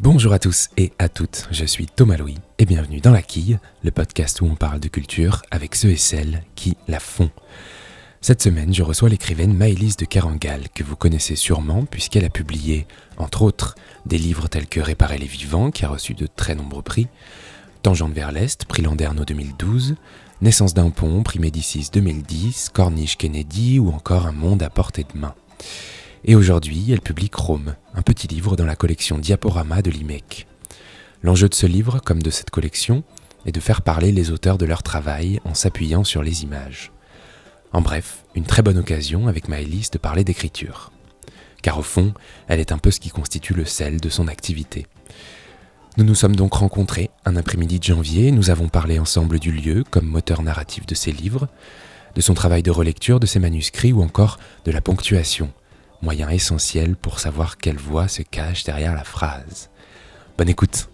Bonjour à tous et à toutes, je suis Thomas Louis et bienvenue dans La Quille, le podcast où on parle de culture avec ceux et celles qui la font. Cette semaine, je reçois l'écrivaine Maëlys de Kerangal, que vous connaissez sûrement puisqu'elle a publié, entre autres, des livres tels que Réparer les vivants, qui a reçu de très nombreux prix, Tangente vers l'Est, prix Landerneau 2012, Naissance d'un pont, prix Médicis 2010, Corniche Kennedy ou encore Un monde à portée de main. Et aujourd'hui, elle publie Chrome, un petit livre dans la collection Diaporama de l'IMEC. L'enjeu de ce livre, comme de cette collection, est de faire parler les auteurs de leur travail en s'appuyant sur les images. En bref, une très bonne occasion avec Maëlys de parler d'écriture. Car au fond, elle est un peu ce qui constitue le sel de son activité. Nous nous sommes donc rencontrés un après-midi de janvier, nous avons parlé ensemble du lieu comme moteur narratif de ses livres, de son travail de relecture de ses manuscrits ou encore de la ponctuation, moyen essentiel pour savoir quelle voix se cache derrière la phrase. Bonne écoute.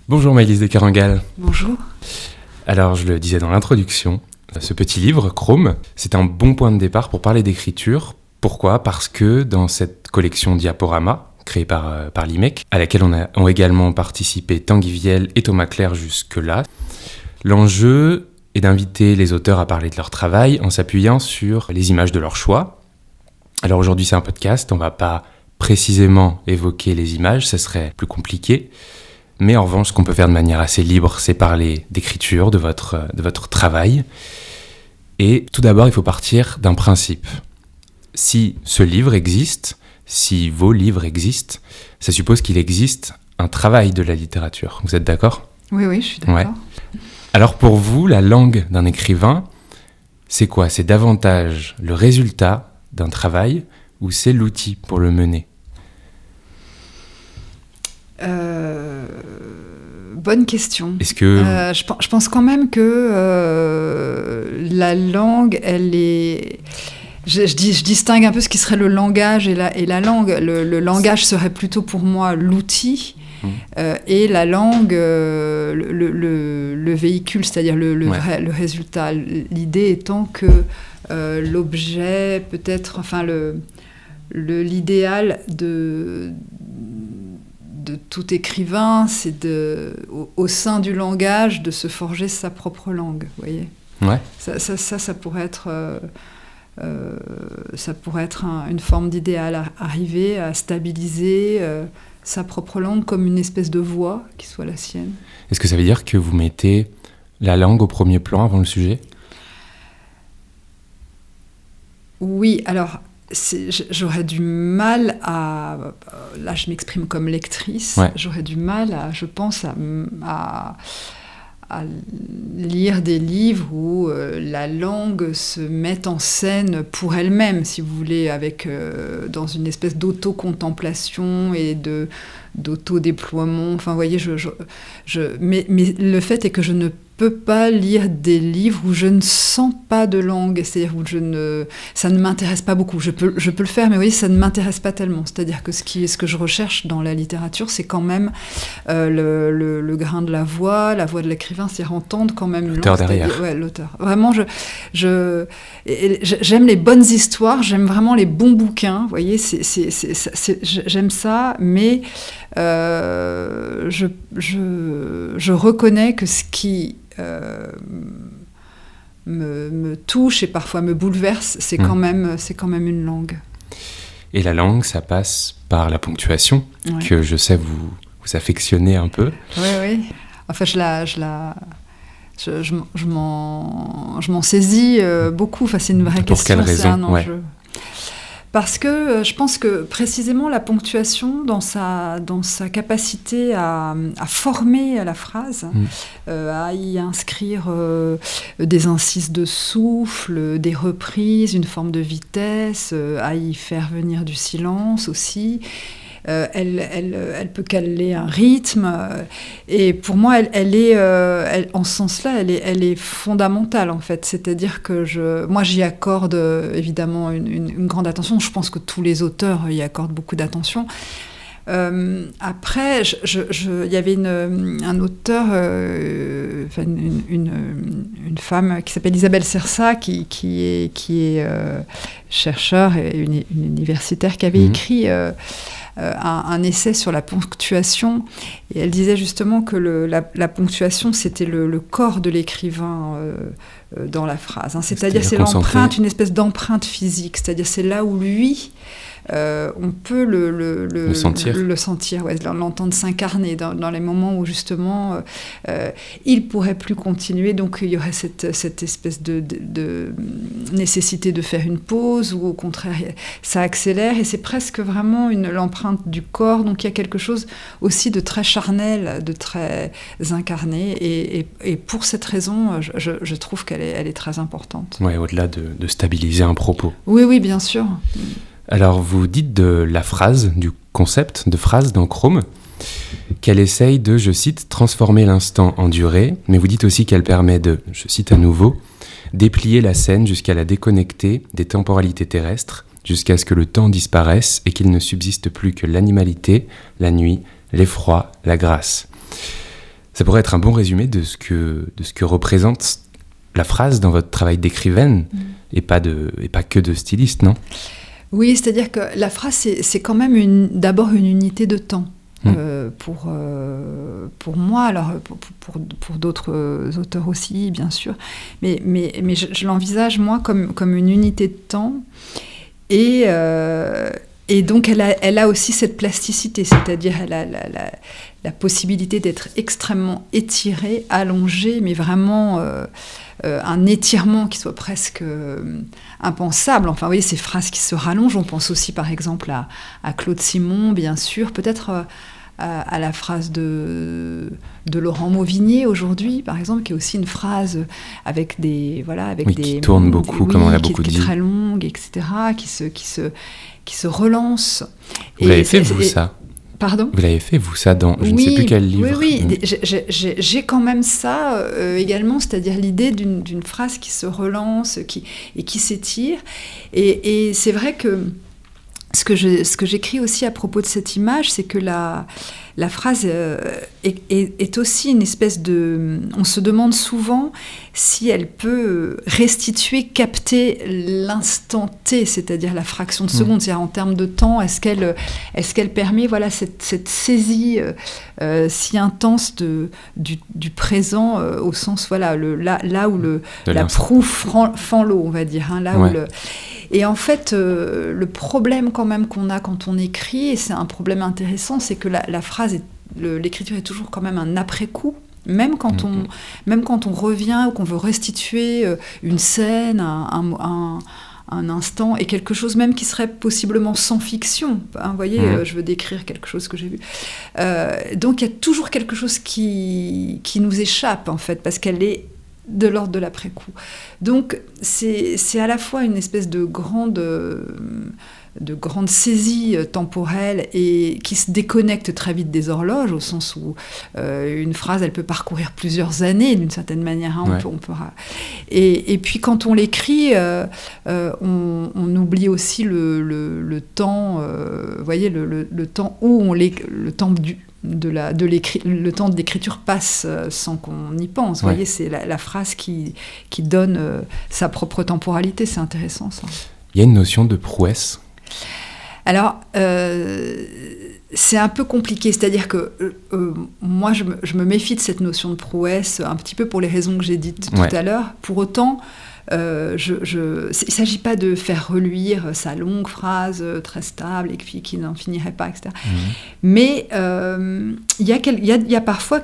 Bonjour Maëlys de Kerangal. Bonjour. Alors je le disais dans l'introduction, ce petit livre, Chrome, c'est un bon point de départ pour parler d'écriture. Pourquoi ? Parce que dans cette collection Diaporama, créée par l'IMEC, à laquelle ont également participé Tanguy Viel et Thomas Clair jusque-là, l'enjeu est d'inviter les auteurs à parler de leur travail en s'appuyant sur les images de leur choix. Alors aujourd'hui c'est un podcast, on ne va pas précisément évoquer les images, ça serait plus compliqué. Mais en revanche, ce qu'on peut faire de manière assez libre, c'est parler d'écriture, de votre travail. Et tout d'abord, il faut partir d'un principe. Si ce livre existe, si vos livres existent, ça suppose qu'il existe un travail de la littérature. Vous êtes d'accord ? Oui, je suis d'accord. Ouais. Alors pour vous, la langue d'un écrivain, c'est quoi ? C'est davantage le résultat d'un travail ou c'est l'outil pour le mener ? Bonne question. Est-ce que... je pense quand même que la langue, elle est... Je distingue un peu ce qui serait le langage et la langue. Le langage serait plutôt pour moi l'outil et la langue le véhicule, c'est-à-dire le résultat. L'idée étant que l'objet peut-être, enfin l'idéal de tout écrivain, c'est au sein du langage de se forger sa propre langue, vous voyez. Ouais. Ça pourrait être... ça pourrait être une forme d'idéal, arriver à stabiliser sa propre langue comme une espèce de voix qui soit la sienne. Est-ce que ça veut dire que vous mettez la langue au premier plan avant le sujet ? Oui, alors j'aurais du mal à... Là, je m'exprime comme lectrice. Ouais. J'aurais du mal, je pense, à lire des livres où la langue se met en scène pour elle-même, si vous voulez, dans une espèce d'auto-contemplation et d'auto-déploiement. Enfin, vous voyez, mais le fait est que je ne peux pas lire des livres où je ne sens pas de langue, c'est-à-dire où ça ne m'intéresse pas beaucoup. Je peux le faire, mais vous voyez, ça ne m'intéresse pas tellement. C'est-à-dire que ce que je recherche dans la littérature, c'est quand même le grain de la voix de l'écrivain, c'est entendre quand même l'auteur derrière. Ouais, l'auteur. Vraiment, j'aime les bonnes histoires, j'aime vraiment les bons bouquins. Vous voyez, j'aime ça, mais je reconnais que ce qui me touche et parfois me bouleverse, c'est quand même une langue. Et la langue, ça passe par la ponctuation, ouais, que je sais vous affectionnez un peu. Oui. Enfin, je m'en saisis beaucoup. Enfin, c'est une vraie question. Pour quelle raison ? C'est un enjeu. Parce que je pense que précisément la ponctuation, dans sa capacité à former la phrase, à y inscrire des incises de souffle, des reprises, une forme de vitesse, à y faire venir du silence aussi. Elle peut caler un rythme, et pour moi, en ce sens-là, elle est fondamentale en fait. C'est-à-dire que moi, j'y accorde évidemment une grande attention. Je pense que tous les auteurs y accordent beaucoup d'attention. Après, il y avait un auteur, une femme qui s'appelle Isabelle Sersa, qui est chercheur et une universitaire, qui avait écrit un essai sur la ponctuation, et elle disait justement que la ponctuation, c'était le corps de l'écrivain dans la phrase. Hein. C'est-à-dire c'est l'empreinte, une espèce d'empreinte physique. C'est-à-dire c'est là où lui, on peut le sentir, ouais, l'entendre s'incarner dans les moments où justement il pourrait plus continuer, donc il y aurait cette espèce de nécessité de faire une pause, ou au contraire ça accélère, et c'est presque vraiment l'empreinte du corps, donc il y a quelque chose aussi de très charnel, de très incarné, et pour cette raison je trouve qu'elle est très importante. Ouais, au-delà de stabiliser un propos. Oui, bien sûr. Alors, vous dites de la phrase, du concept de phrase dans Chrome, qu'elle essaye de, je cite, transformer l'instant en durée, mais vous dites aussi qu'elle permet de, je cite à nouveau, déplier la scène jusqu'à la déconnecter des temporalités terrestres, jusqu'à ce que le temps disparaisse et qu'il ne subsiste plus que l'animalité, la nuit, l'effroi, la grâce. Ça pourrait être un bon résumé de ce que représente la phrase dans votre travail d'écrivaine, et pas que de styliste, non ? Oui, c'est-à-dire que la phrase, c'est quand même d'abord une unité de temps. Pour moi, alors pour d'autres auteurs aussi, bien sûr, mais je l'envisage, moi, comme une unité de temps, et donc elle a aussi cette plasticité, c'est-à-dire elle a la possibilité d'être extrêmement étirée, allongée, mais vraiment un étirement qui soit presque impensable. Enfin, vous voyez, ces phrases qui se rallongent. On pense aussi, par exemple, à Claude Simon, bien sûr, peut-être à la phrase de Laurent Mauvigné aujourd'hui, par exemple, qui est aussi une phrase avec des qui tourne beaucoup, comme on l'a beaucoup dit, qui est très longue, etc., qui se relance. Vous l'avez fait, vous, ça ? Pardon ? Vous l'avez fait, vous, ça, dans je ne sais plus quel livre. Oui. J'ai quand même ça également, c'est-à-dire l'idée d'une phrase qui se relance et qui s'étire. Et c'est vrai que ce que j'écris aussi à propos de cette image, c'est que la phrase est aussi une espèce de... On se demande souvent si elle peut restituer, capter l'instant T, c'est-à-dire la fraction de seconde, c'est-à-dire en termes de temps, est-ce qu'elle permet cette saisie si intense du présent, au sens, là où la proue fend l'eau, on va dire, hein, là où Et en fait, le problème quand même qu'on a quand on écrit, et c'est un problème intéressant, c'est que la phrase, l'écriture est toujours quand même un après-coup. Même quand on revient ou qu'on veut restituer une scène, un instant, et quelque chose même qui serait possiblement sans fiction. Hein, vous voyez, je veux décrire quelque chose que j'ai vu. Donc il y a toujours quelque chose qui nous échappe, en fait, parce qu'elle est de l'ordre de l'après-coup. Donc c'est à la fois une espèce de grande saisie temporelle et qui se déconnecte très vite des horloges, au sens où une phrase, elle peut parcourir plusieurs années d'une certaine manière. Hein, on peut et puis quand on l'écrit, on oublie aussi le temps, vous voyez, le temps où le temps le temps de l'écriture passe sans qu'on y pense. Vous voyez, c'est la phrase qui donne sa propre temporalité. C'est intéressant, ça. Il y a une notion de prouesse. Alors, c'est un peu compliqué. C'est-à-dire que moi, je me méfie de cette notion de prouesse, un petit peu pour les raisons que j'ai dites tout à l'heure. Pour autant, il ne s'agit pas de faire reluire sa longue phrase très stable et qui n'en finirait pas, etc. Mais il y a parfois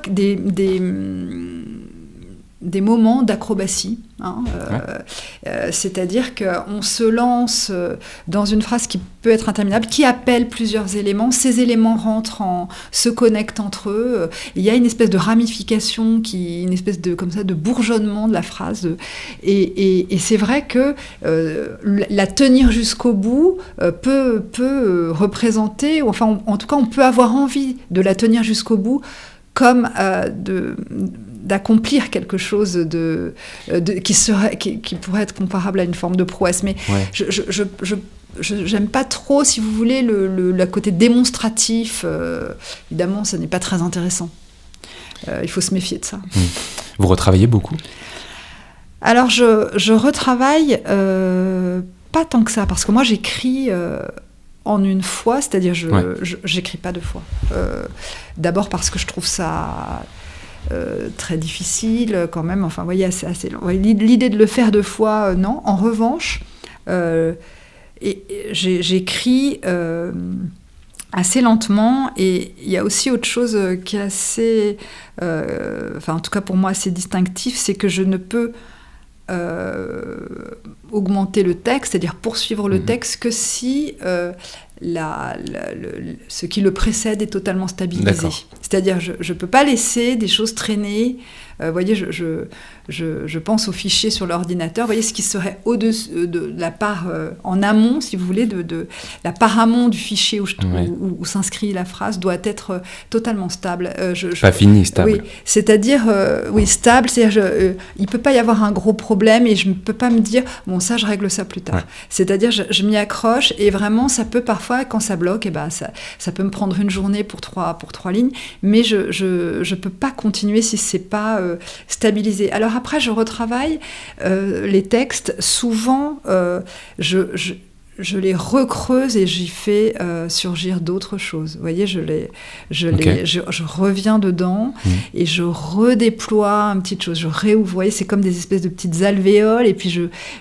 des moments d'acrobatie, hein, c'est-à-dire qu'on se lance dans une phrase qui peut être interminable, qui appelle plusieurs éléments, ces éléments se connectent entre eux, il y a une espèce de ramification, une espèce de bourgeonnement de la phrase, et c'est vrai que la tenir jusqu'au bout peut représenter, enfin en tout cas on peut avoir envie de la tenir jusqu'au bout comme d'accomplir quelque chose qui pourrait être comparable à une forme de prouesse. Mais je n'aime pas trop, si vous voulez, le côté démonstratif. Évidemment, ça n'est pas très intéressant. Il faut se méfier de ça. Vous retravaillez beaucoup ? Alors, je retravaille pas tant que ça, parce que moi, j'écris en une fois, c'est-à-dire j'écris pas 2 fois. D'abord parce que je trouve ça très difficile quand même, enfin, vous voyez, assez long. L'idée de le faire 2 fois, non. En revanche, j'écris assez lentement, et il y a aussi autre chose qui est assez, en tout cas pour moi assez distinctif, c'est que je ne peux augmenter le texte, c'est-à-dire poursuivre le texte, que si ce qui le précède est totalement stabilisé. D'accord. C'est-à-dire je ne peux pas laisser des choses traîner. Vous voyez, je pense aux fichiers sur l'ordinateur. Vous voyez, ce qui serait au-dessus de la part en amont, si vous voulez, de la part amont du fichier où s'inscrit la phrase doit être totalement stable. Pas fini, stable. Oui, c'est-à-dire, stable, c'est-à-dire il ne peut pas y avoir un gros problème et je ne peux pas me dire, bon, ça, je règle ça plus tard. Ouais. C'est-à-dire, je m'y accroche, et vraiment, ça peut parfois, quand ça bloque, ça peut me prendre une journée pour trois lignes, mais je ne peux pas continuer si ce n'est pas stabilisé. Alors après, je retravaille les textes. Souvent, je les recreuse et j'y fais surgir d'autres choses. Vous voyez, je reviens dedans et je redéploie une petite chose. Je réouvre. Vous voyez, c'est comme des espèces de petites alvéoles, et puis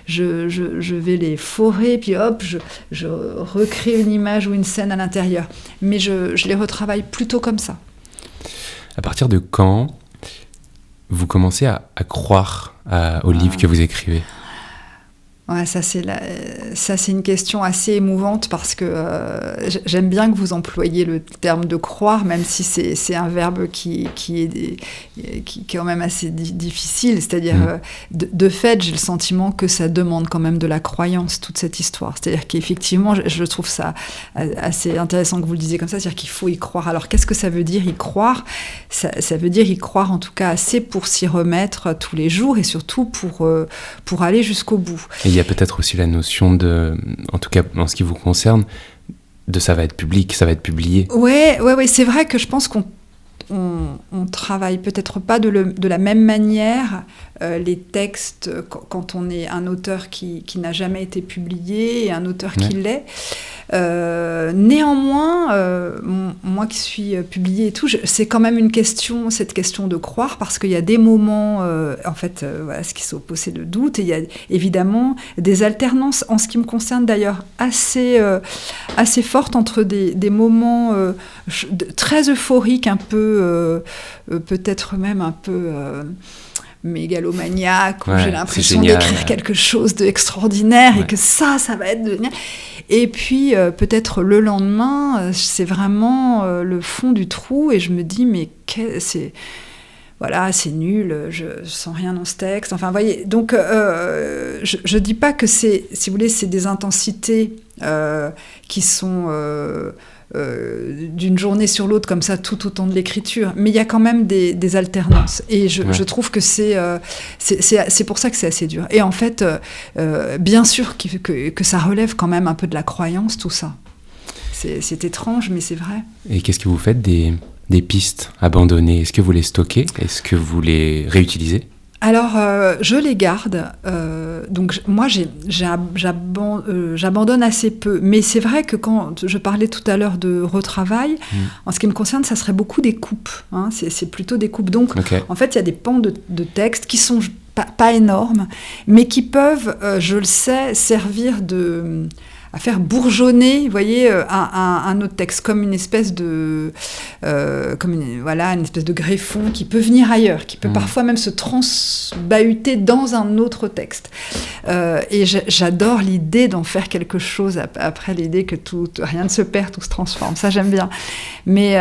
je vais les forer, et puis hop, je recrée une image ou une scène à l'intérieur. Mais je les retravaille plutôt comme ça. À partir de quand vous commencez à croire au livre que vous écrivez? Ouais, ça c'est une question assez émouvante, parce que j'aime bien que vous employiez le terme de croire, même si c'est un verbe qui est quand même assez difficile. C'est-à-dire, de fait, j'ai le sentiment que ça demande quand même de la croyance, toute cette histoire. C'est-à-dire qu'effectivement, je trouve ça assez intéressant que vous le disiez comme ça, c'est-à-dire qu'il faut y croire. Alors, qu'est-ce que ça veut dire y croire ? Ça veut dire y croire en tout cas assez pour s'y remettre tous les jours, et surtout pour aller jusqu'au bout. Et il y a peut-être aussi la notion de, en tout cas en ce qui vous concerne, de ça va être public, ça va être publié. Ouais, c'est vrai que je pense qu'on travaille peut-être pas de la même manière les textes quand on est un auteur qui n'a jamais été publié et un auteur qui l'est. Néanmoins, moi qui suis publiée et tout, c'est quand même cette question de croire, parce qu'il y a des moments, ce qui s'oppose, c'est le doute, et il y a évidemment des alternances, en ce qui me concerne d'ailleurs, assez fortes, entre des moments très euphoriques, un peu, peut-être même un peu mégalomaniaque, où j'ai l'impression d'écrire quelque chose d'extraordinaire, et que ça va être de... Et puis, peut-être le lendemain, c'est vraiment le fond du trou, et je me dis, mais c'est nul, je sens rien dans ce texte. Enfin, vous voyez, donc, je dis pas que si vous voulez, c'est des intensités qui sont... d'une journée sur l'autre, comme ça, tout au temps de l'écriture, mais il y a quand même des alternances, et je trouve que c'est pour ça que c'est assez dur. Et en fait, bien sûr que ça relève quand même un peu de la croyance, tout ça. C'est étrange, mais c'est vrai. Et qu'est-ce que vous faites des pistes abandonnées? Est-ce que vous les stockez? Est-ce que vous les réutilisez? Alors, je les garde. Donc, moi, j'abandonne assez peu. Mais c'est vrai que quand je parlais tout à l'heure de retravail, en ce qui me concerne, ça serait beaucoup des coupes. Hein, c'est plutôt des coupes. Donc, en fait, il y a des pans de texte qui sont pas énormes, mais qui peuvent, je le sais, servir à faire bourgeonner, vous voyez, un autre texte, comme une espèce de une espèce de greffon qui peut venir ailleurs, qui peut parfois même se transbahuter dans un autre texte. Et j'adore l'idée d'en faire quelque chose, après l'idée que rien ne se perd, tout se transforme. Ça, j'aime bien. Mais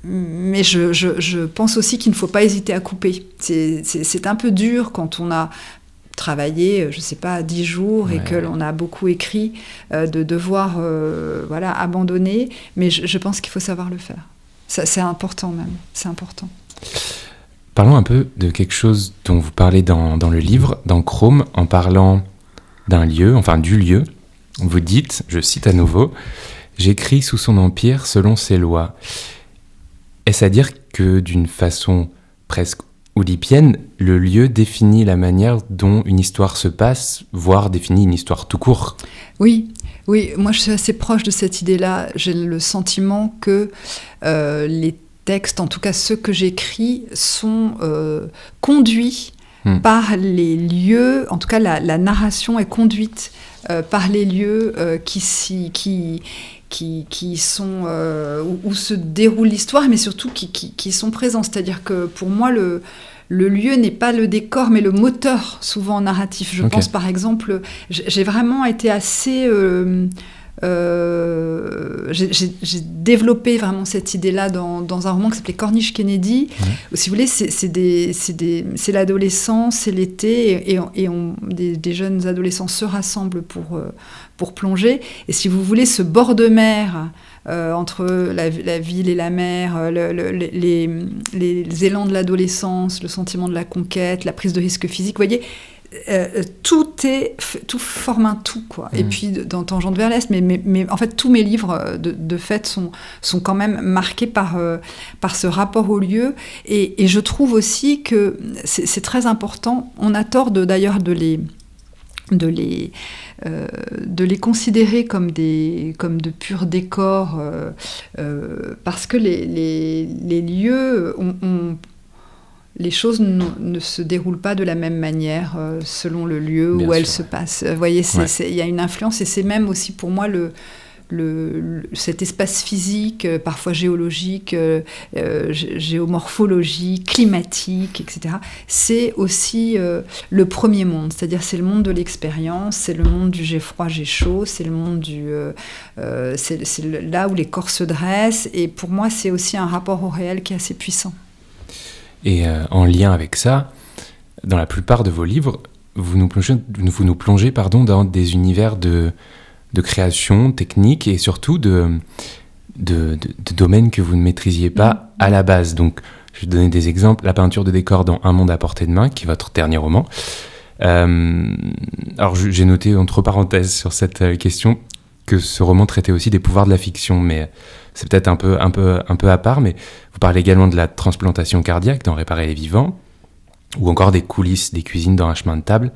je pense aussi qu'il ne faut pas hésiter à couper. C'est un peu dur quand on a travaillé, je ne sais pas, 10 jours, et que l'on a beaucoup écrit, de devoir abandonner, mais je pense qu'il faut savoir le faire. C'est important même, c'est important. Parlons un peu de quelque chose dont vous parlez dans le livre, dans Chrome, en parlant d'un lieu, enfin du lieu. Vous dites, je cite à nouveau, « J'écris sous son empire selon ses lois ». Est-ce à dire que d'une façon presque oulipienne, le lieu définit la manière dont une histoire se passe, voire définit une histoire tout court? Oui, Oui, moi je suis assez proche de cette idée-là. J'ai le sentiment que les textes, en tout cas ceux que j'écris, sont conduits par les lieux, en tout cas la narration est conduite par les lieux qui sont où se déroule l'histoire, mais surtout qui sont présents. C'est-à-dire que pour moi, le lieu n'est pas le décor, mais le moteur, souvent narratif. Je pense par exemple, j'ai vraiment été assez... j'ai développé vraiment cette idée-là dans un roman qui s'appelait Corniche Kennedy. Où, si vous voulez, c'est l'adolescence, c'est l'été, et des jeunes adolescents se rassemblent pour plonger. Et si vous voulez, ce bord de mer entre la ville et la mer, les élans de l'adolescence, le sentiment de la conquête, la prise de risque physique, vous voyez, tout forme un tout, quoi. Et puis dans Tangente vers l'Est, mais en fait tous mes livres de fait sont quand même marqués par ce rapport au lieu, et je trouve aussi que c'est très important. On a tort d'ailleurs de les considérer comme de purs décors, parce que les lieux les choses ne se déroulent pas de la même manière selon le lieu où elles se passent. Vous voyez, il y a une influence, et c'est même aussi pour moi cet espace physique, parfois géologique, géomorphologique, climatique, etc. C'est aussi le premier monde, c'est-à-dire c'est le monde de l'expérience, c'est le monde du j'ai froid, j'ai chaud, c'est le monde c'est là où les corps se dressent, et pour moi c'est aussi un rapport au réel qui est assez puissant. Et en lien avec ça, dans la plupart de vos livres, vous nous plongez dans des univers de création technique, et surtout de domaines que vous ne maîtrisiez pas à la base. Donc, je vais donner des exemples. La peinture de décor dans Un monde à portée de main, qui est votre dernier roman. Alors, j'ai noté entre parenthèses sur cette question que ce roman traitait aussi des pouvoirs de la fiction, mais c'est peut-être un peu à part. Mais vous parlez également de la transplantation cardiaque dans Réparer les vivants, ou encore des coulisses des cuisines dans Un chemin de table.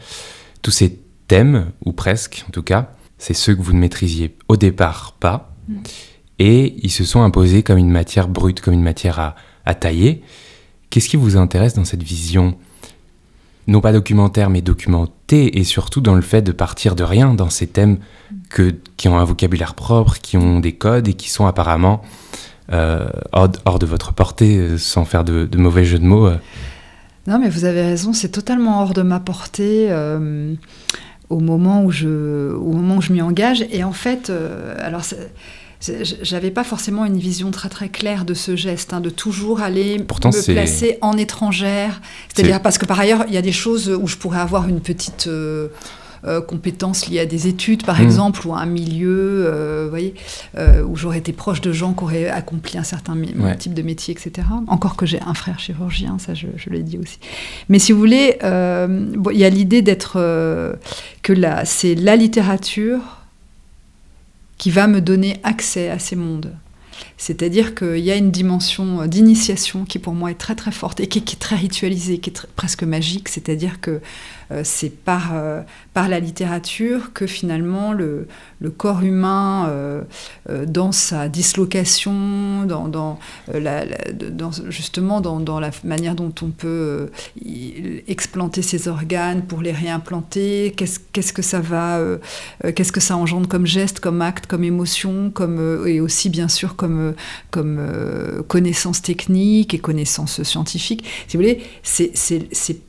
Tous ces thèmes, ou presque en tout cas, c'est ceux que vous ne maîtrisiez au départ pas, et ils se sont imposés comme une matière brute, comme une matière à tailler. Qu'est-ce qui vous intéresse dans cette vision, non pas documentaire, mais documentée, et surtout dans le fait de partir de rien, dans ces thèmes qui ont un vocabulaire propre, qui ont des codes, et qui sont apparemment hors de votre portée, sans faire de mauvais jeux de mots Non, mais vous avez raison, c'est totalement hors de ma portée au moment où je m'y engage. Et en fait, j'avais pas forcément une vision très très claire de ce geste, de toujours aller me placer en étrangère. C'est-à-dire parce que par ailleurs, il y a des choses où je pourrais avoir une petite compétences liées à des études, par exemple, ou à un milieu, vous voyez, où j'aurais été proche de gens qui auraient accompli un certain type de métier, etc. Encore que j'ai un frère chirurgien, ça je l'ai dit aussi. Mais si vous voulez, il y a l'idée c'est la littérature qui va me donner accès à ces mondes. C'est-à-dire qu'il y a une dimension d'initiation qui pour moi est très très forte, et qui est très ritualisée, qui est presque magique. C'est-à-dire que c'est par la littérature que finalement le corps humain, dans sa dislocation, justement dans la manière dont on peut explanter ses organes pour les réimplanter, qu'est-ce que ça engendre comme geste, comme acte, comme émotion, et aussi bien sûr comme connaissances techniques et connaissances scientifiques. Si vous voulez, c'est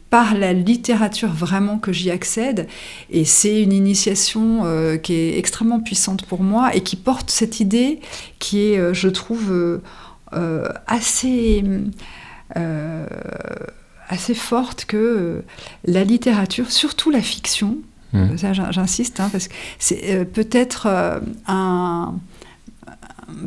par la littérature vraiment que j'y accède, et c'est une initiation qui est extrêmement puissante pour moi, et qui porte cette idée qui est, je trouve, assez forte, que la littérature, surtout la fiction, ça j'insiste, parce que c'est peut-être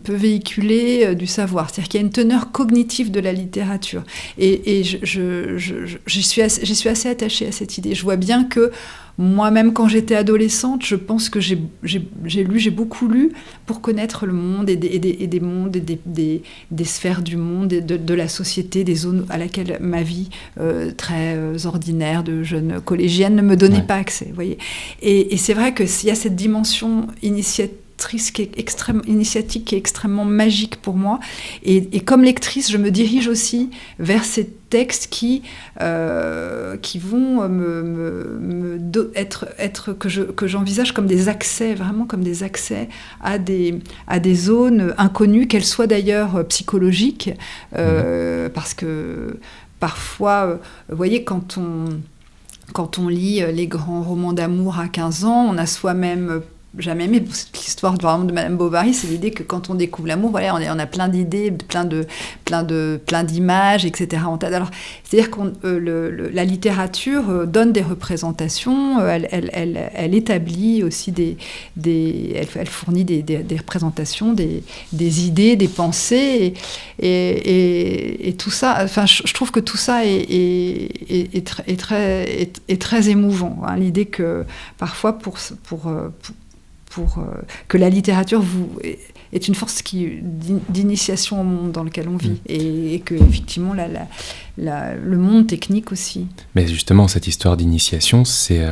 véhiculer du savoir. C'est-à-dire qu'il y a une teneur cognitive de la littérature. Et j'y suis assez attachée à cette idée. Je vois bien que moi-même, quand j'étais adolescente, je pense que j'ai beaucoup lu pour connaître le monde et des mondes, et des sphères du monde, et de la société, des zones à laquelle ma vie très ordinaire de jeune collégienne ne me donnait pas accès. Vous voyez. Et c'est vrai qu'il y a cette dimension initiatique qui est extrêmement magique pour moi. Et comme lectrice, je me dirige aussi vers ces textes qui vont que j'envisage comme des accès, vraiment comme des accès à des zones inconnues, qu'elles soient d'ailleurs psychologiques, parce que parfois, vous voyez, quand on lit les grands romans d'amour à 15 ans, on a soi-même jamais aimé. L'histoire de Madame Bovary, c'est l'idée que quand on découvre l'amour, voilà, on a plein d'idées, plein d'images, etc. Alors, c'est-à-dire que la littérature donne des représentations, elle établit aussi elle fournit des représentations, des idées, des pensées, et tout ça. Enfin, je trouve que tout ça est très émouvant. Hein, l'idée que parfois pour que la littérature est une force d'initiation au monde dans lequel on vit, et que effectivement le monde technique aussi. Mais justement, cette histoire d'initiation, c'est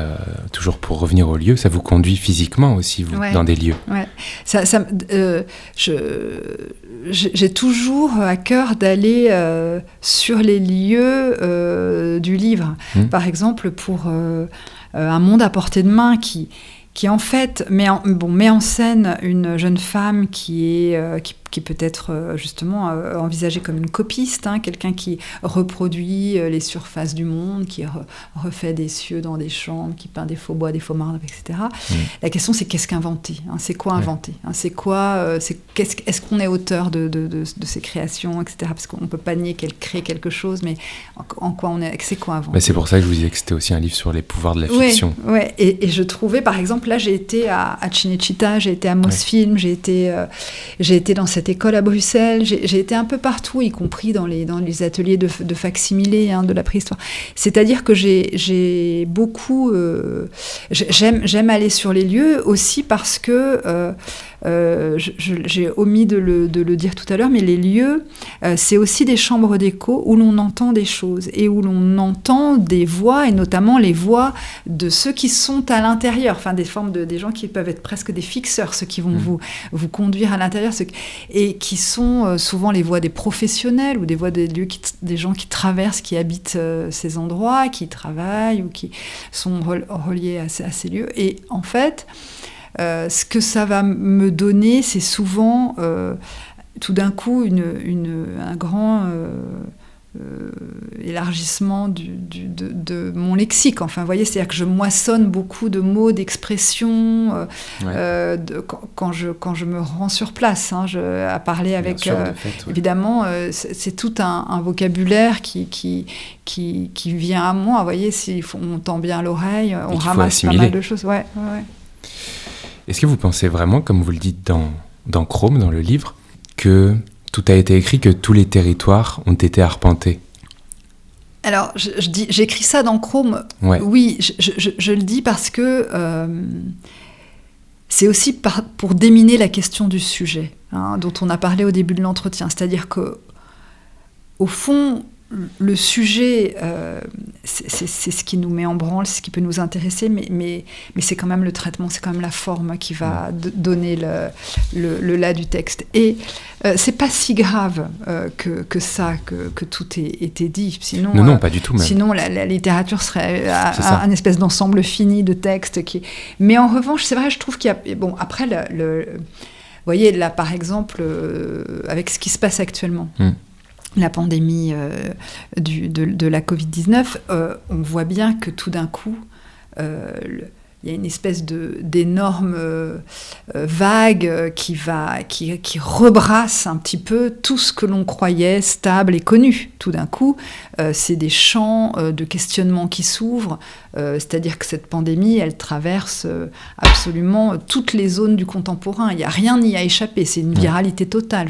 toujours pour revenir au lieu, ça vous conduit physiquement aussi, vous, dans des lieux. Ouais. J'ai toujours à cœur d'aller sur les lieux du livre. Par exemple, pour Un monde à portée de main qui en fait met en scène une jeune femme qui peut être justement envisagée comme une copiste, hein, quelqu'un qui reproduit les surfaces du monde, qui refait des cieux dans des chambres, qui peint des faux bois, des faux marbres, etc. La question, c'est qu'est-ce qu'inventer, hein, c'est quoi inventer, hein, c'est quoi, est-ce qu'on est auteur de ces créations, etc. Parce qu'on ne peut pas nier qu'elle crée quelque chose, mais en quoi on est, c'est quoi inventer. C'est pour ça que je vous disais que c'était aussi un livre sur les pouvoirs de la fiction. Oui, et je trouvais, par exemple, là, j'ai été à Cinecittà, j'ai été à Mosfilm, j'ai été dans cette école à Bruxelles, j'ai été un peu partout, y compris dans les ateliers de facsimilé, hein, de la préhistoire. C'est-à-dire que j'ai beaucoup... j'aime aller sur les lieux aussi parce que... j'ai omis de le dire tout à l'heure, mais les lieux, c'est aussi des chambres d'écho où l'on entend des choses et où l'on entend des voix, et notamment les voix de ceux qui sont à l'intérieur, enfin des gens qui peuvent être presque des fixeurs, ceux qui vont vous conduire à l'intérieur, et qui sont souvent les voix des professionnels ou des voix des gens qui traversent, qui habitent ces endroits, qui travaillent ou qui sont reliés à ces lieux. Et en fait, ce que ça va me donner, c'est souvent tout d'un coup un grand élargissement de mon lexique. Enfin, vous voyez, c'est-à-dire que je moissonne beaucoup de mots, d'expressions quand je me rends sur place, hein, à parler avec... Évidemment, c'est tout un vocabulaire qui vient à moi. Vous voyez, si on tend bien l'oreille, on ramasse pas mal de choses. Ouais. Est-ce que vous pensez vraiment, comme vous le dites dans Chrome, dans le livre, que tout a été écrit, que tous les territoires ont été arpentés? Alors, j'écris ça dans Chrome. Ouais. Oui, je le dis parce que c'est aussi pour déminer la question du sujet, hein, dont on a parlé au début de l'entretien. C'est-à-dire que, au fond, le sujet, c'est ce qui nous met en branle, c'est ce qui peut nous intéresser, mais c'est quand même le traitement, c'est quand même la forme qui va donner le là du texte. Et c'est pas si grave que tout ait été dit. Sinon, non, pas du tout même. Sinon, la littérature serait un espèce d'ensemble fini de textes. Mais en revanche, c'est vrai, je trouve qu'il y a... Bon, après, vous voyez, là, par exemple, avec ce qui se passe actuellement... La pandémie de la Covid-19, on voit bien que tout d'un coup, il y a une espèce d'énorme vague qui rebrasse un petit peu tout ce que l'on croyait stable et connu. Tout d'un coup, c'est des champs de questionnement qui s'ouvrent, c'est-à-dire que cette pandémie, elle traverse absolument toutes les zones du contemporain. Il n'y a rien n'y a échappé, c'est une viralité totale.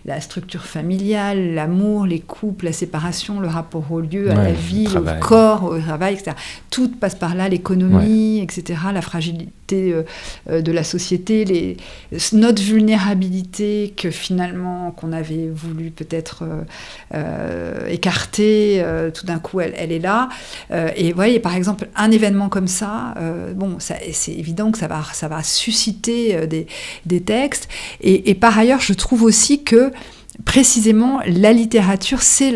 La structure familiale, l'amour, les couples, la séparation, le rapport au lieu, à la vie, au corps, au travail, etc. Tout passe par là, l'économie, etc., la fragilité de la société, notre vulnérabilité qu'on avait voulu peut-être écarter, tout d'un coup elle est là. Et vous voyez, par exemple, un événement comme ça, c'est évident que ça va susciter des textes. Et par ailleurs, je trouve aussi que précisément la littérature, c'est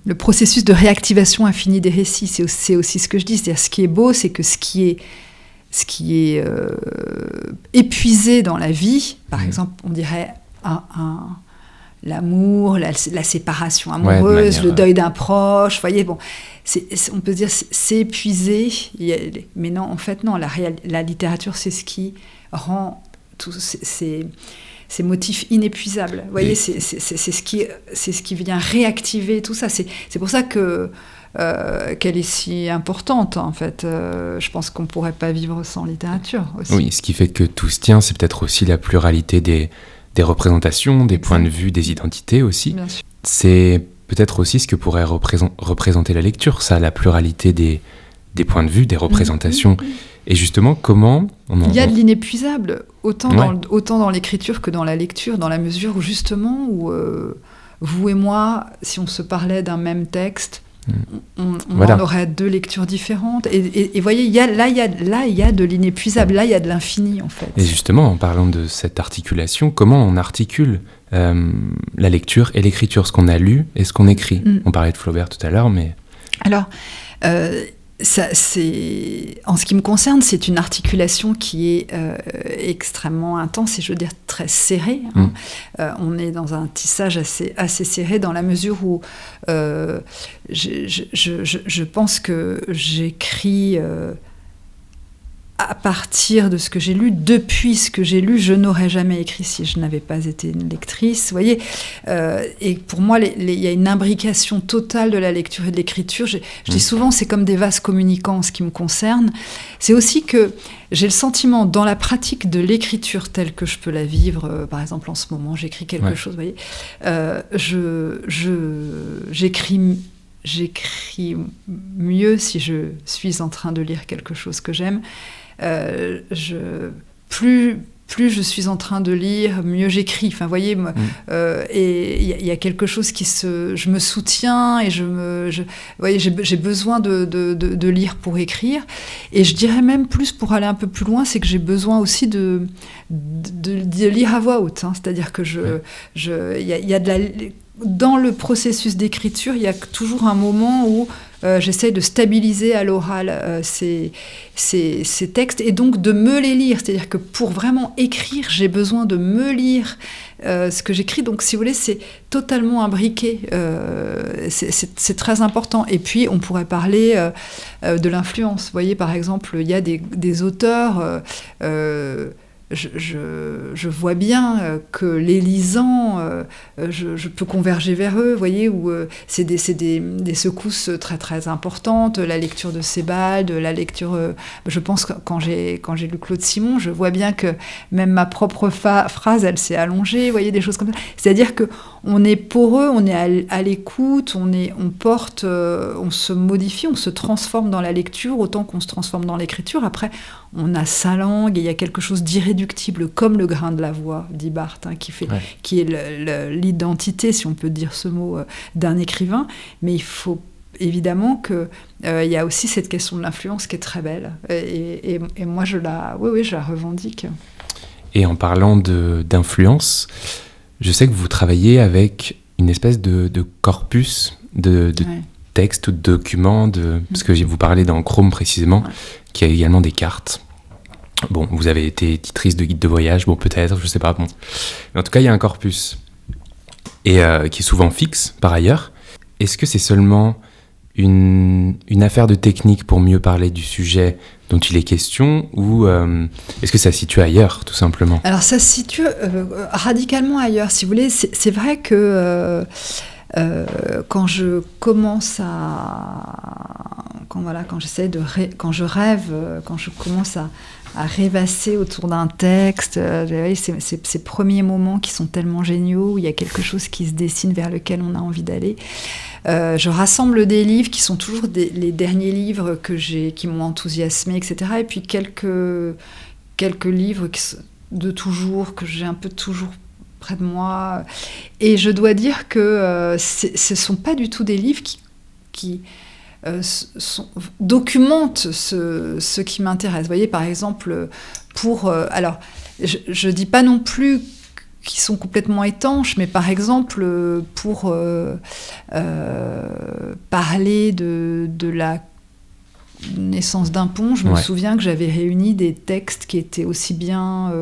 le processus de réactivation infinie des récits. C'est aussi ce que je dis. C'est-à-dire, ce qui est beau, c'est que ce qui est épuisé dans la vie, par exemple, on dirait l'amour, la séparation amoureuse, le deuil d'un proche, vous voyez, on peut se dire c'est épuisé, mais non, en fait, non, la littérature, c'est ce qui rend tous ces motifs inépuisables. Vous voyez, c'est ce qui vient réactiver tout ça. C'est pour ça qu'elle est si importante, en fait. Je pense qu'on ne pourrait pas vivre sans littérature aussi. Oui, ce qui fait que tout se tient, c'est peut-être aussi la pluralité des représentations, des points de vue, des identités aussi. Bien sûr. C'est peut-être aussi ce que pourrait représenter la lecture, ça, la pluralité des points de vue, des représentations. Et justement, comment... Il y a de l'inépuisable, autant dans l'écriture que dans la lecture, dans la mesure où justement, vous et moi, si on se parlait d'un même texte, on en aurait deux lectures différentes. Et voyez, il y a de l'inépuisable, là, il y a de l'infini, en fait. Et justement, en parlant de cette articulation, comment on articule la lecture et l'écriture, ce qu'on a lu et ce qu'on écrit? On parlait de Flaubert tout à l'heure, mais... Alors... en ce qui me concerne, c'est une articulation qui est extrêmement intense et je veux dire très serrée. On est dans un tissage assez serré dans la mesure où je pense que j'écris à partir de ce que j'ai lu, depuis ce que j'ai lu, je n'aurais jamais écrit si je n'avais pas été une lectrice, vous voyez. Et pour moi, il y a une imbrication totale de la lecture et de l'écriture. Je dis souvent, c'est comme des vases communicants en ce qui me concerne. C'est aussi que j'ai le sentiment, dans la pratique de l'écriture telle que je peux la vivre, par exemple en ce moment, j'écris quelque chose, vous voyez, j'écris mieux si je suis en train de lire quelque chose que j'aime. Plus je suis en train de lire, mieux j'écris. Enfin, vous voyez, et il y a quelque chose je me soutiens et vous voyez, j'ai besoin de lire pour écrire. Et je dirais même plus, pour aller un peu plus loin, c'est que j'ai besoin aussi de lire à voix haute. C'est-à-dire que dans le processus d'écriture, il y a toujours un moment où j'essaie de stabiliser à l'oral ces textes et donc de me les lire. C'est-à-dire que pour vraiment écrire, j'ai besoin de me lire ce que j'écris. Donc, si vous voulez, c'est totalement imbriqué. C'est très important. Et puis, on pourrait parler de l'influence. Vous voyez, par exemple, il y a des auteurs... Je vois bien que les lisants, je peux converger vers eux, vous voyez, où c'est des secousses très très importantes, la lecture de Sebald, la lecture, je pense que quand j'ai lu Claude Simon, je vois bien que même ma propre phrase, elle s'est allongée, vous voyez, des choses comme ça. C'est-à-dire qu'on est poreux, on est à l'écoute, on se modifie, on se transforme dans la lecture autant qu'on se transforme dans l'écriture. Après, on a sa langue et il y a quelque chose d'irréductible comme le grain de la voix, dit Barthes, qui est l'identité, si on peut dire ce mot, d'un écrivain. Mais il faut évidemment qu'il y a aussi cette question de l'influence qui est très belle. Et moi, je la revendique. Et en parlant d'influence, je sais que vous travaillez avec une espèce de corpus de textes ou de documents, parce que vous parlez dans Chrome précisément, qui a également des cartes. Bon, vous avez été éditrice de guide de voyage, bon peut-être, je sais pas, bon. Mais en tout cas, il y a un corpus, et qui est souvent fixe, par ailleurs. Est-ce que c'est seulement une affaire de technique pour mieux parler du sujet dont il est question, ou est-ce que ça se situe ailleurs, tout simplement ? Alors ça se situe radicalement ailleurs, si vous voulez. C'est vrai que quand je commence quand je rêve, quand je commence à rêvasser autour d'un texte, ces premiers moments qui sont tellement géniaux, où il y a quelque chose qui se dessine vers lequel on a envie d'aller. Je rassemble des livres qui sont toujours les derniers livres qui m'ont enthousiasmé, etc. Et puis quelques livres de toujours, que j'ai un peu toujours près de moi. Et je dois dire que ce ne sont pas du tout des livres qui documentent ce qui m'intéresse. Vous voyez, par exemple, alors, je ne dis pas non plus qui sont complètement étanches, mais par exemple, pour parler de la naissance d'un pont, je me souviens que j'avais réuni des textes qui étaient aussi bien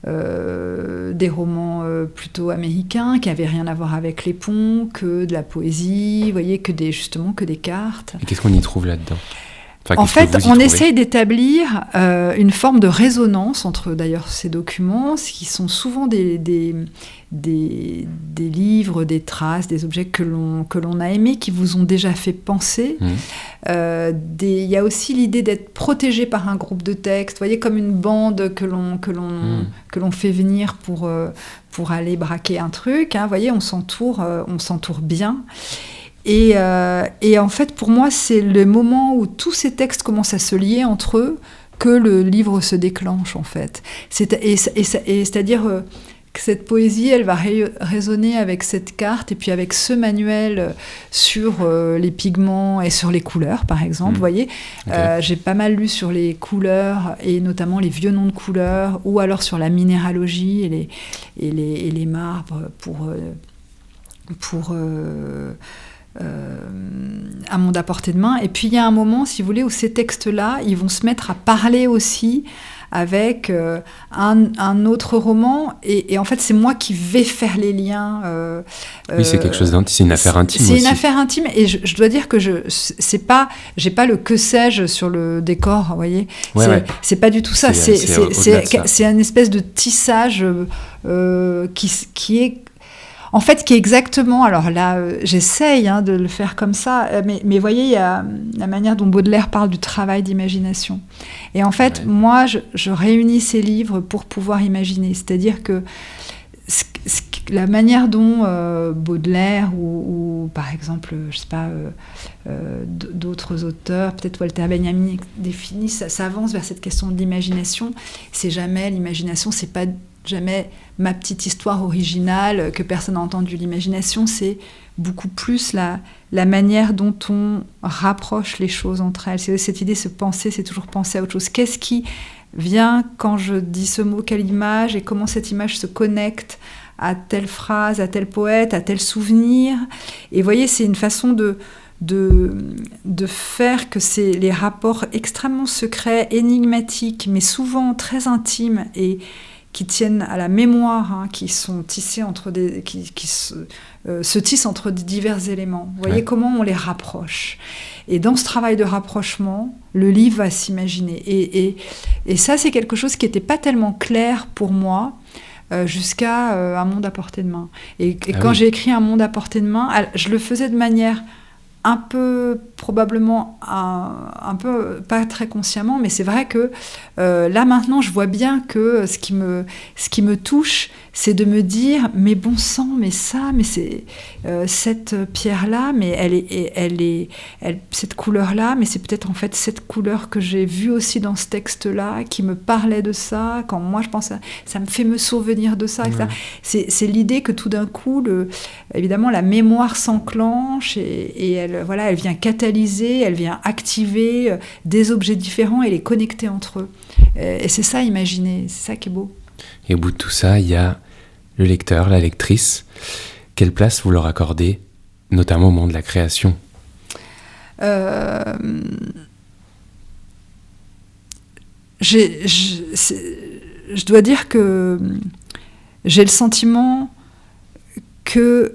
des romans plutôt américains, qui n'avaient rien à voir avec les ponts, que de la poésie, vous voyez, que des cartes. Et qu'est-ce qu'on y trouve là-dedans ? En fait, on essaye d'établir une forme de résonance entre, d'ailleurs, ces documents, qui sont souvent des livres, des traces, des objets que l'on a aimés, qui vous ont déjà fait penser. Il y a aussi l'idée d'être protégé par un groupe de textes, vous voyez, comme une bande que l'on fait venir pour aller braquer un truc. Hein, vous voyez, on s'entoure bien. Et en fait, pour moi, c'est le moment où tous ces textes commencent à se lier entre eux que le livre se déclenche, en fait. C'est-à-dire que cette poésie, elle va résonner avec cette carte et puis avec ce manuel sur les pigments et sur les couleurs, par exemple. Vous voyez, j'ai pas mal lu sur les couleurs et notamment les vieux noms de couleurs, ou alors sur la minéralogie et les marbres pour un monde à portée de main. Et puis il y a un moment, si vous voulez, où ces textes-là, ils vont se mettre à parler aussi avec un autre roman, et en fait c'est moi qui vais faire les liens. Oui, c'est quelque chose d'intime, c'est une affaire intime aussi. C'est une affaire intime, et je dois dire que j'ai pas le que sais-je sur le décor, vous voyez. C'est pas du tout ça. C'est une espèce de tissage qui est en fait, qui est exactement... Alors là, j'essaye de le faire comme ça, mais voyez, il y a la manière dont Baudelaire parle du travail d'imagination. Et en fait, moi, je réunis ces livres pour pouvoir imaginer. C'est-à-dire que la manière dont Baudelaire ou par exemple, je sais pas, d'autres auteurs, peut-être Walter Benjamin, définissent, ça avance vers cette question de l'imagination. C'est jamais l'imagination, c'est pas jamais ma petite histoire originale que personne n'a entendu. L'imagination, c'est beaucoup plus la manière dont on rapproche les choses entre elles. C'est cette idée, se penser, c'est toujours penser à autre chose. Qu'est-ce qui vient quand je dis ce mot, quelle image, et comment cette image se connecte à telle phrase, à tel poète, à tel souvenir. Et vous voyez, c'est une façon de faire que c'est les rapports extrêmement secrets, énigmatiques, mais souvent très intimes et qui tiennent à la mémoire, qui sont tissés entre se tissent entre divers éléments. Vous voyez comment on les rapproche. Et dans ce travail de rapprochement, le livre va s'imaginer. Et ça, c'est quelque chose qui n'était pas tellement clair pour moi jusqu'à Un monde à portée de main. Et quand j'ai écrit Un monde à portée de main, je le faisais de manière un peu, probablement, un peu, pas très consciemment, mais c'est vrai que là, maintenant, je vois bien que ce qui me touche, c'est de me dire, mais bon sang, mais c'est cette pierre-là, mais cette couleur-là, mais c'est peut-être en fait cette couleur que j'ai vue aussi dans ce texte-là, qui me parlait de ça, quand moi je pense ça me fait me souvenir de ça, etc. C'est l'idée que tout d'un coup, évidemment, la mémoire s'enclenche et elle vient catalyser, elle vient activer des objets différents et les connecter entre eux. Et c'est ça, imaginer, c'est ça qui est beau. Et au bout de tout ça, il y a le lecteur, la lectrice. Quelle place vous leur accordez, notamment au moment de la création ? Je dois dire que j'ai le sentiment que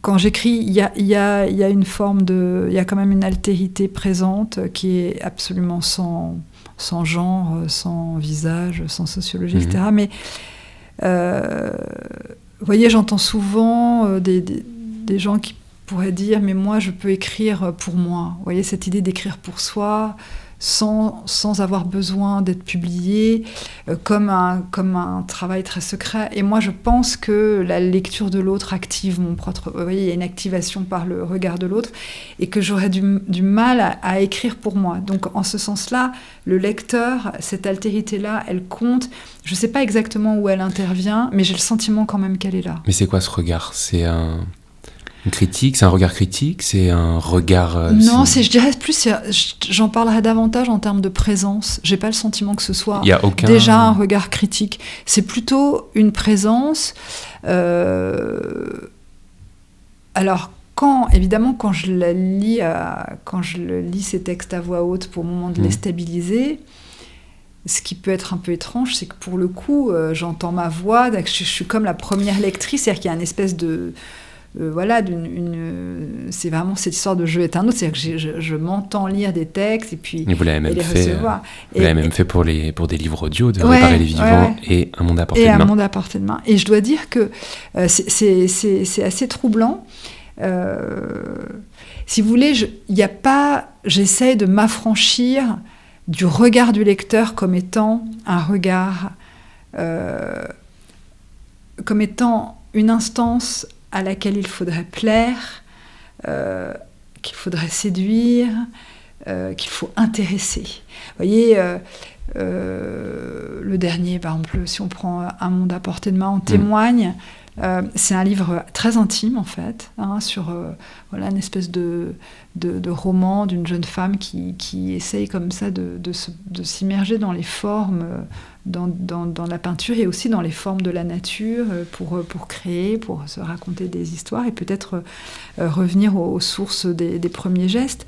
quand j'écris, il y a une forme de... Il y a quand même une altérité présente qui est absolument sans genre, sans visage, sans sociologie, etc. Mais, vous voyez, j'entends souvent des gens qui pourraient dire « mais moi, je peux écrire pour moi ». Vous voyez, cette idée d'écrire pour soi, sans avoir besoin d'être publié, comme un travail très secret. Et moi, je pense que la lecture de l'autre active mon propre... Vous voyez, il y a une activation par le regard de l'autre, et que j'aurais du mal à écrire pour moi. Donc, en ce sens-là, le lecteur, cette altérité-là, elle compte. Je ne sais pas exactement où elle intervient, mais j'ai le sentiment quand même qu'elle est là. Mais c'est quoi ce regard ? C'est une critique, c'est un regard critique, c'est un regard... non, je dirais plus, j'en parlerai davantage en termes de présence. J'ai pas le sentiment que ce soit déjà un regard critique. C'est plutôt une présence. Alors, évidemment, quand je lis ces textes à voix haute pour au moment de les stabiliser, ce qui peut être un peu étrange, c'est que pour le coup, j'entends ma voix, je suis comme la première lectrice, c'est-à-dire qu'il y a une espèce de... c'est vraiment cette histoire de jeu est un autre, c'est-à-dire que je m'entends lire des textes et puis vous l'avez même les fait, recevoir. Vous l'avez même fait pour des livres audio, de Réparer les vivants et Un monde à portée de main. Et Un monde à portée de main. Et je dois dire que c'est assez troublant. Si vous voulez, j'essaie de m'affranchir du regard du lecteur comme étant un regard, comme étant une instance à laquelle il faudrait plaire, qu'il faudrait séduire, qu'il faut intéresser. Vous voyez, le dernier, par exemple, si on prend Un monde à portée de main, en témoigne. C'est un livre très intime, en fait, sur une espèce de roman d'une jeune femme qui essaye comme ça de s'immerger dans les formes, dans la peinture et aussi dans les formes de la nature pour créer, pour se raconter des histoires et peut-être revenir aux sources des premiers gestes.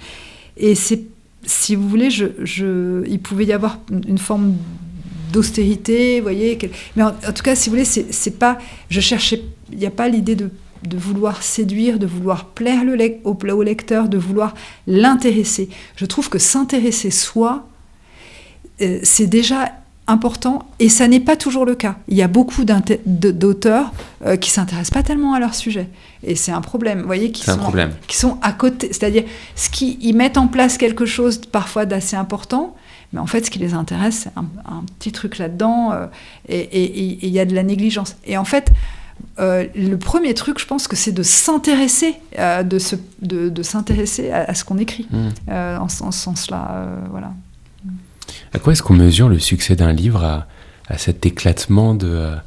Et si vous voulez, il pouvait y avoir une forme d'austérité, vous voyez. Mais en tout cas, si vous voulez, c'est pas... Il n'y a pas l'idée de vouloir séduire, de vouloir plaire au lecteur, de vouloir l'intéresser. Je trouve que s'intéresser soi, c'est déjà important, et ça n'est pas toujours le cas. Il y a beaucoup d'auteurs qui ne s'intéressent pas tellement à leur sujet. Et c'est un problème, vous voyez, qui sont à côté. C'est-à-dire, ils mettent en place quelque chose parfois d'assez important, mais en fait, ce qui les intéresse, c'est un petit truc là-dedans, et il y a de la négligence. Et en fait, le premier truc, je pense que c'est de s'intéresser, de s'intéresser à ce qu'on écrit, en ce sens-là, voilà. À quoi est-ce qu'on mesure le succès d'un livre, à cet éclatement de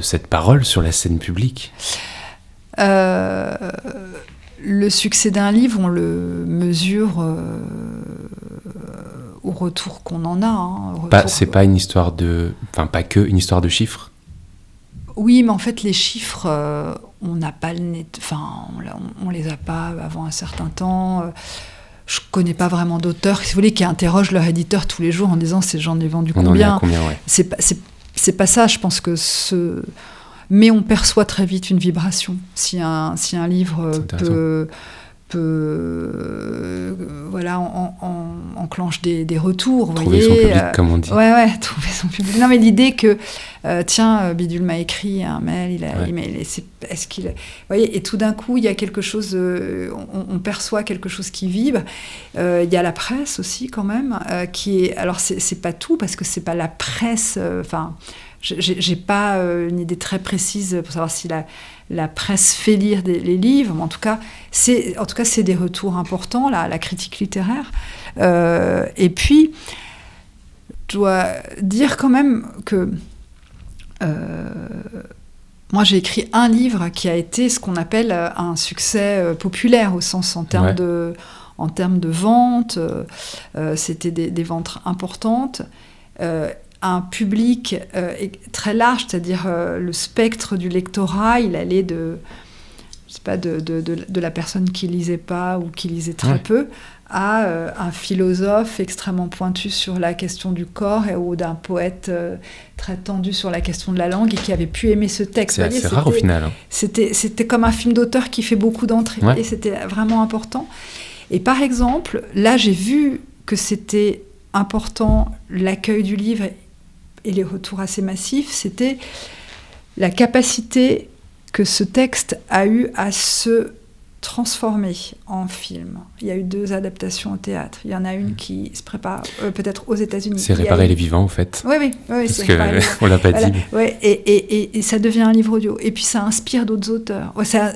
cette parole sur la scène publique ? Le succès d'un livre, on le mesure au retour qu'on en a. C'est pas une histoire pas que une histoire de chiffres. Oui, mais en fait, les chiffres, on n'a pas on les a pas avant un certain temps. Je connais pas vraiment d'auteurs, si vous voulez, qui interrogent leur éditeur tous les jours en disant j'en ai vendu combien. Ouais. C'est pas ça, je pense que mais on perçoit très vite une vibration. Si un livre enclenche des retours. Trouver son public, comme on dit. Ouais, trouver son public. Non, mais l'idée que, Bidule m'a écrit un mail, est-ce qu'il... Vous voyez, et tout d'un coup, il y a quelque chose, on perçoit quelque chose qui vibre. Il y a la presse aussi, quand même, qui est... Alors, c'est pas tout, parce que c'est pas la presse... J'ai pas une idée très précise pour savoir si la presse fait lire les livres, mais en tout cas, c'est des retours importants, la critique littéraire. Et puis, je dois dire quand même que moi, j'ai écrit un livre qui a été ce qu'on appelle un succès populaire, au sens en termes de vente. C'était des ventes importantes. Un public très large, c'est-à-dire le spectre du lectorat, il allait de la personne qui lisait pas ou qui lisait très peu, un philosophe extrêmement pointu sur la question du corps ou d'un poète très tendu sur la question de la langue et qui avait pu aimer ce texte. C'est assez rare au final. Hein. C'était comme un film d'auteur qui fait beaucoup d'entrées et c'était vraiment important. Et par exemple, là j'ai vu que c'était important l'accueil du livre et les retours assez massifs, c'était la capacité que ce texte a eu à se transformé en film. Il y a eu 2 adaptations au théâtre. Il y en a une qui se prépare peut-être aux États-Unis. C'est Réparer les vivants, en fait. Oui, parce qu'on l'a pas dit. Ouais, et ça devient un livre audio. Et puis ça inspire d'autres auteurs. Ça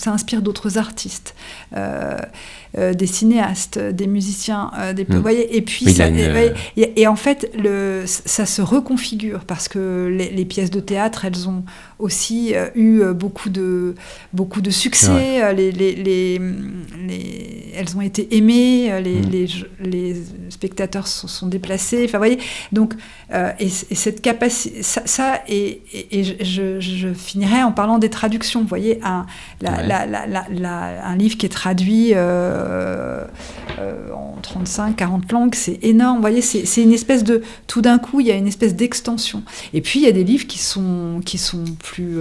inspire d'autres artistes, des cinéastes, des musiciens, vous voyez. Et puis et en fait, ça se reconfigure parce que les pièces de théâtre, elles ont aussi eu beaucoup de succès. Elles ont été aimées, les spectateurs se sont déplacés. Enfin, vous voyez, donc, et cette capacité, je finirai en parlant des traductions. Vous voyez, un livre qui est traduit en 35-40 langues, c'est énorme. Vous voyez, c'est une espèce de... Tout d'un coup, il y a une espèce d'extension. Et puis, il y a des livres qui sont plus...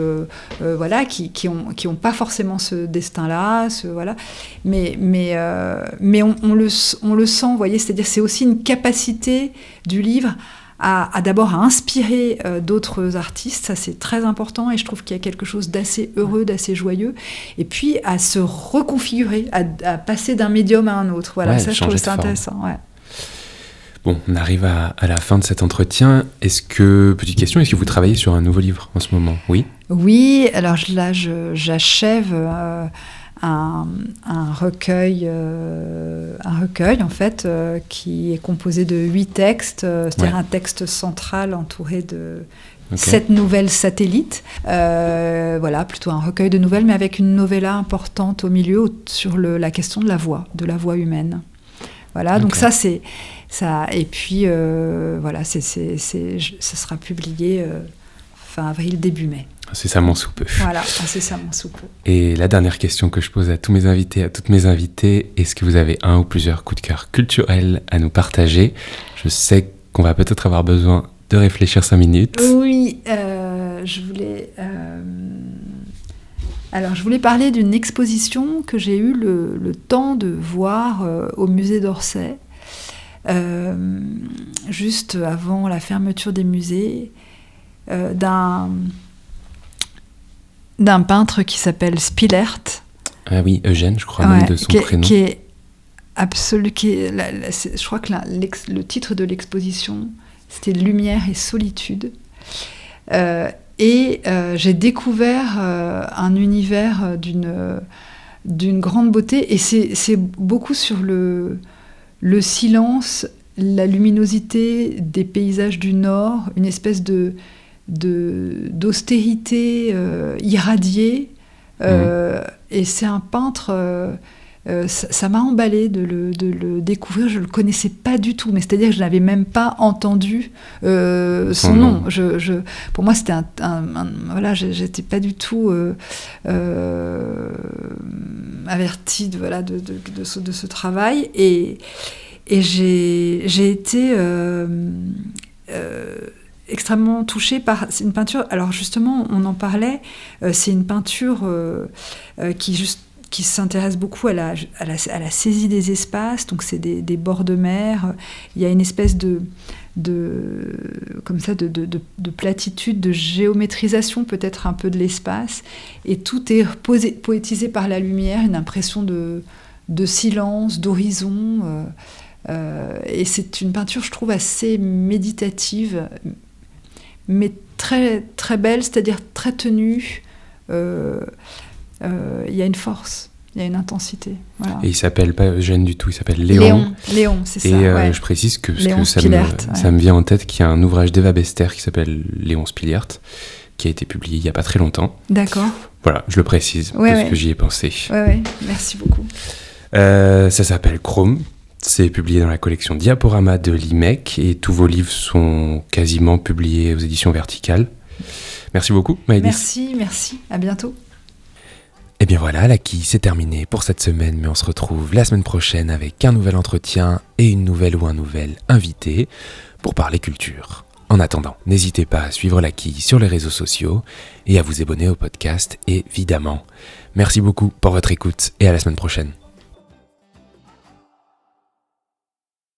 qui ont pas forcément ce destin-là, voilà. Mais on le sent, vous voyez, c'est-à-dire c'est aussi une capacité du livre d'abord à inspirer d'autres artistes, ça c'est très important et je trouve qu'il y a quelque chose d'assez heureux, d'assez joyeux, et puis à se reconfigurer, à passer d'un médium à un autre. Voilà, ça je trouve ça intéressant. Ouais. Bon, on arrive à la fin de cet entretien. Petite question, est-ce que vous travaillez sur un nouveau livre en ce moment ? Oui. Oui, alors là j'achève un recueil en fait qui est composé de 8 textes, c'est-à-dire un texte central entouré de 7 nouvelles satellites. Voilà, plutôt un recueil de nouvelles, mais avec une novella importante au milieu sur la question de la voix humaine. Voilà, donc ça c'est ça. Et puis voilà, ça sera publié fin avril, début mai. Incessamment sous peu. Voilà, incessamment sous peu. Et la dernière question que je pose à tous mes invités, à toutes mes invitées, est-ce que vous avez un ou plusieurs coups de cœur culturels à nous partager ? Je sais qu'on va peut-être avoir besoin de réfléchir 5 minutes. Oui, je voulais parler d'une exposition que j'ai eu le temps de voir au musée d'Orsay, juste avant la fermeture des musées, d'un peintre qui s'appelle Spilert. Ah oui, Eugène, je crois, même de son prénom. Qui est absolu. Je crois que le titre de l'exposition, c'était Lumière et solitude. J'ai découvert un univers d'une grande beauté, et c'est beaucoup sur le silence, la luminosité des paysages du Nord, une espèce d'austérité irradiée. Et c'est un peintre... ça m'a emballée de le découvrir. Je ne le connaissais pas du tout, mais c'est-à-dire que je n'avais même pas entendu son nom. Pour moi, c'était voilà, j'étais pas du tout avertie de ce travail. Et j'ai été extrêmement touchée par une peinture. Alors justement, on en parlait, c'est une peinture qui s'intéresse beaucoup à la saisie des espaces, donc c'est des bords de mer. Il y a une espèce de platitude, de géométrisation peut-être un peu de l'espace, et tout est poétisé par la lumière, une impression de silence, d'horizon. Et c'est une peinture, je trouve, assez méditative, mais très, très belle, c'est-à-dire très tenue. Il y a une force, il y a une intensité. Voilà. Et il s'appelle pas Eugène du tout, il s'appelle Léon. Léon, c'est ça. Et je précise que ça me vient en tête qu'il y a un ouvrage d'Eva Bester qui s'appelle Léon Spiliert, qui a été publié il n'y a pas très longtemps. D'accord. Voilà, je le précise, parce que j'y ai pensé. Oui, merci beaucoup. Ça s'appelle Chrome. C'est publié dans la collection Diaporama de l'IMEC, et tous vos livres sont quasiment publiés aux éditions Verticales. Merci beaucoup, Maëlys. Merci, à bientôt. Et bien voilà, la quille, c'est terminé pour cette semaine, mais on se retrouve la semaine prochaine avec un nouvel entretien et une nouvelle ou un nouvel invité pour parler culture. En attendant, n'hésitez pas à suivre la quille sur les réseaux sociaux et à vous abonner au podcast, évidemment. Merci beaucoup pour votre écoute et à la semaine prochaine.